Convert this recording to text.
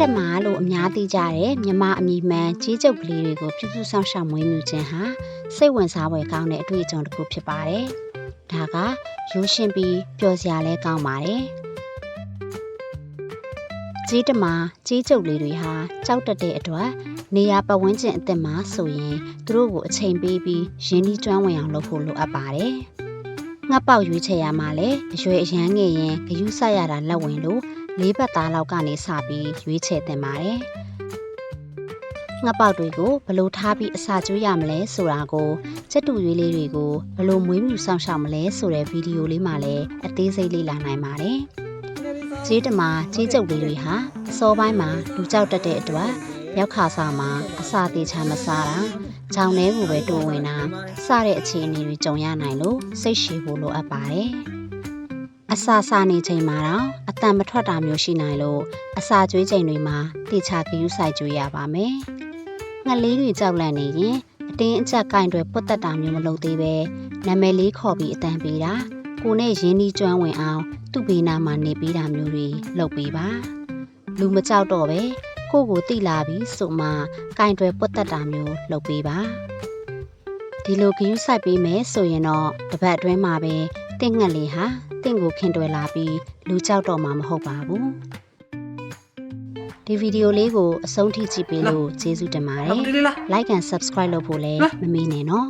တမာလို့အများသိကြတဲ့မြမအမည်မှန်ကြီးကျုပ်ကလေးတွေကိုပြုစုဆောင်ရှောက်မွေးမြူခြင်းဟာစိတ်ဝင်စားဖွယ်ကောင်းတဲ့အတွေ့အကြုံတစ်ခုဖြစ်ပါတယ်။ဒါကရိုးရှင်းပြီးပျော်စရာလည်းကောင်းပါတယ်။ကြီးတမာကြီးကျုပ်လေးတွေဟာကြောက်တတ်တဲ့အတွက်နေရာပတ်ဝန်းကျင်အသစ်မှာဆိုရင်သူတို့ကိုအချိန်ပေးပြီးရင်းနှီးကျွမ်းဝင်အောင်လုပ်ဖို့လိုအပ်ပါတယ်။ငှက်ပေါက်ရွေးချယ်ရမှာလည်းအရွယ်အရမ်းငယ်ရင်ဂယုစိုက်ရတာလက်ဝင်လို့၄ပတ်သားလောက်ကနေစပြီးရွေးချယ်တင်ပါတယ်။ငှက်ပေါက်တွေကိုဘယ်လိုထားပြီးအစာကျွေးရမလဲဆိုတာကိုစက်တူရွေးလေးတွေကိုဘယ်လိုမွေးမြူဆောင်ရှောက်မလဲဆိုတဲ့ဗီဒီယိုလေးမှာလည်းအသေးစိတ်လေ့လာနိုင်ပါတယ်။ကြီးတမာကြီးကျုပ်လေးတွေဟာအစောပိုင်းမှာလူကြောက်တတ်တဲ့အတွက်ရောက်ခါစားမှာအစာသေးချာမစားတာ၊ကြောင်ထဲကိုပဲတိုးဝင်တာစတဲ့အခြေအနေတွေကြုံရနိုင်လို့စိတ်ရှည်ဖို့လိုအပ်ပါတယ်။အစာစားနေချိန်မှာတော့အတန်မထွက်တာမျိုးရှိနိုင်လို့အစာကျွေးချိန်တွေမှာတေချာဂရုစိုက်ကျွေးရပါမယ်။ငှက်လေးတွေကြောက်လန့်နေရင်အတင်းအကျပ်ကင်တွေပွတ်တက်တာမျိုးမလုပ်သေးပဲနာမည်လေးခေါ်ပြီးအတန်ပေးတာကိုနဲ့ရင်းနှီးကျွမ်းဝင်အောင်သူ့ဘေးနားမှာနေပေးတာမျိုးတွေလုပ်ပေးပါ။လူမကြောက်တော့ပဲကိုကိုတိလာပြီးဆိုမှကင်တွေပွတ်တက်တာမျိုးလုပ်ပေးပါ။ဒီလိုဂရုစိုက်ပေးမယ်ဆိုရင်တော့တပတ်အတွင်းမှာပဲတင့်ငှက်လေးဟာတင့်ကိုခင်တွယ်လာပြီးလူကြောက်တော့မှာမဟုတ်ပါဘူးဒီဗီဒီယိုလေးကိုအဆုံးထိကြည့်ပေးလို့ကျေးဇူးတင်ပါတယ် like and subscribe လုပ်ဖို့လည်းမမေ့နဲ့နော်